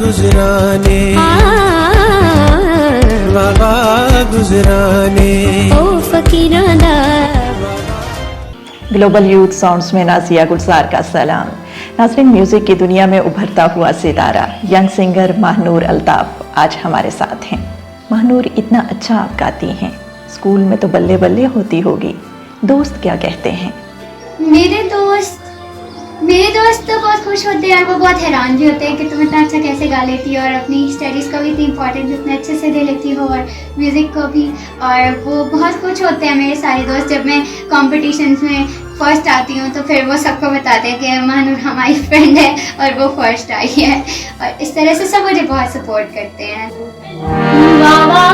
गुजराने बाबा गुजराने ओ Fakirana. Global youth sounds में नाजिया गुलजार का सलाम। नाज़रीन, म्यूजिक की दुनिया में उभरता हुआ सितारा यंग सिंगर महानूर अल्ताफ आज हमारे साथ हैं। महानूर, इतना अच्छा आप गाती हैं, स्कूल में तो बल्ले बल्ले होती होगी, दोस्त क्या कहते हैं? मेरे दोस्त तो बहुत खुश होते हैं और वो बहुत हैरान भी होते हैं कि तुम इतना अच्छा कैसे गा लेती हो और अपनी स्टडीज़ को भी इतनी इंपॉर्टेंस इतने अच्छे से दे लेती हो और म्यूज़िक को भी। और वो बहुत खुश होते हैं मेरे सारे दोस्त जब मैं कॉम्पिटिशन्स में फर्स्ट आती हूँ, तो फिर वो सबको बताते हैं कि महानूर हमारी फ्रेंड है और वो फर्स्ट आई है। और इस तरह से सब मुझे बहुत सपोर्ट करते हैं। बाबा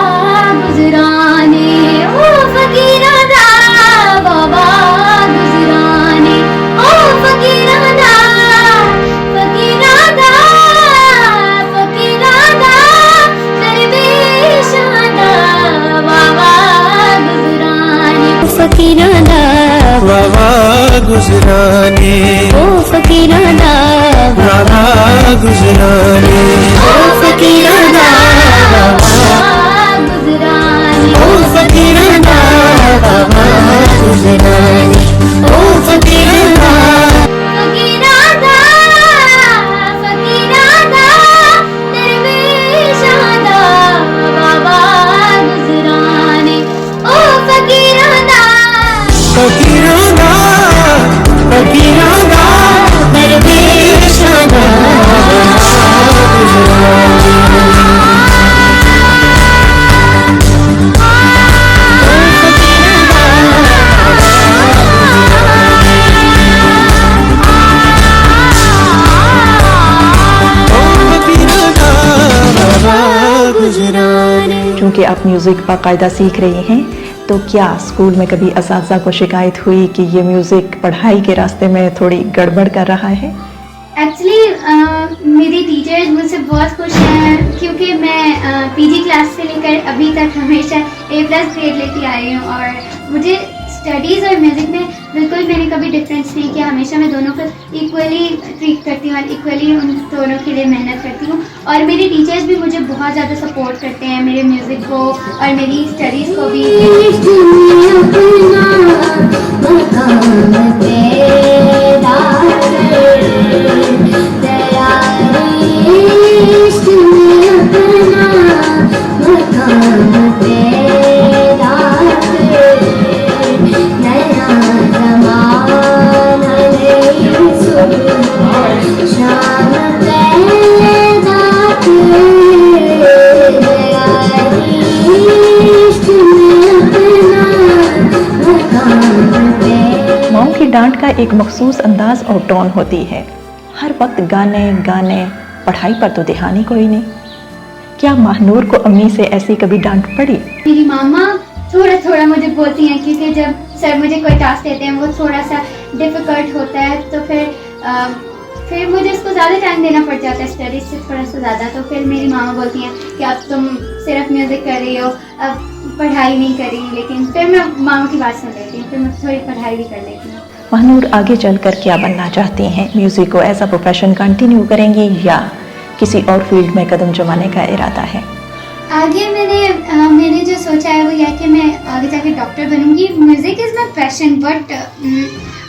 गुजराने ओ फकीराना, बाबा गुजराने ओ फकीराना, फकीराना फकीराना दरवेशाना, बाबा गुजराने फकीराना बाबा गुजराने ओ फकीराना, बाबा गुजराने ओ फकीराना, ओ फकीराना बाबा गुजराने ओ फकीराना फकीराना फकीराना दरवेशाना, बाबा गुजराने ओ फकीराना। फकीराना फकीराना दरवेशाना क्योंकि आप म्यूज़िक बाकायदा सीख रही हैं, तो क्या स्कूल में कभी असातिज़ा को शिकायत हुई कि ये म्यूज़िक पढ़ाई के रास्ते में थोड़ी गड़बड़ कर रहा है? एक्चुअली मेरी टीचर्स मुझसे बहुत खुश हैं क्योंकि मैं पीजी क्लास से लेकर अभी तक हमेशा A+ ग्रेड लेती आ रही हूँ और मुझे स्टडीज़ और म्यूज़िक में बिल्कुल मैंने कभी डिफरेंस नहीं किया। हमेशा मैं दोनों को इक्वली ट्रीट करती हूँ और इक्वली उन दोनों के लिए मेहनत करती हूँ। और मेरे टीचर्स भी मुझे बहुत ज़्यादा सपोर्ट करते हैं, मेरे म्यूज़िक को और मेरी स्टडीज़ को भी। मॉम की डांट का एक मखसूस अंदाज और टोन होती है, हर वक्त गाने गाने, पढ़ाई पर तो ध्यान ही कोई नहीं। क्या महानूर को अम्मी से ऐसी कभी डांट पड़ी? मेरी मामा थोड़ा थोड़ा मुझे बोलती हैं क्योंकि जब सर मुझे कोई टास्क देते हैं वो थोड़ा सा डिफ़िकल्ट होता है, तो फिर मुझे इसको ज़्यादा टाइम देना पड़ जाता है स्टडीज से थोड़ा सा ज़्यादा। तो फिर मेरी मामा बोलती हैं कि अब तुम सिर्फ म्यूज़िक कर रही हो, अब पढ़ाई नहीं कर रही। लेकिन फिर मैं मामा की बात सुन लेती हूँ, फिर मैं थोड़ी पढ़ाई भी कर लेती हूँ। महानूर आगे चलकर क्या बनना चाहती हैं? म्यूज़िक को एज अ प्रोफेशन कंटिन्यू करेंगी या किसी और फील्ड में कदम जमाने का इरादा है? आगे मैंने जो सोचा है वो यह कि मैं आगे जाके डॉक्टर बनूंगी। Music is my passion, but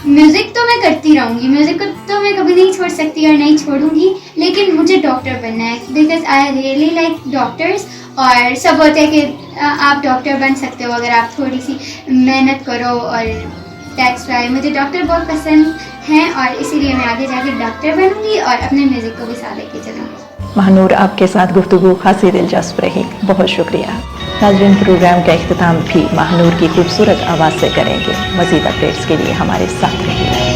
music तो मैं करती रहूँगी, म्यूज़िक को तो मैं कभी नहीं छोड़ सकती और नहीं छोड़ूंगी। लेकिन मुझे डॉक्टर बनना है because I really like doctors. और सब बोलते हैं कि आप डॉक्टर बन सकते हो अगर आप थोड़ी सी मेहनत करो, और दैट्स व्हाई मुझे डॉक्टर बहुत पसंद हैं और इसीलिए मैं आगे जाके डॉक्टर बनूंगी और अपने म्यूज़िक को भी साथ लेके चलूँगी। महानूर, आपके साथ गुफ्तगू खासी दिलचस्प रही, बहुत शुक्रिया। नाज़रीन, प्रोग्राम का इख्तिताम भी महानूर की खूबसूरत आवाज़ से करेंगे। मज़ीद अपडेट्स के लिए हमारे साथ रहिए।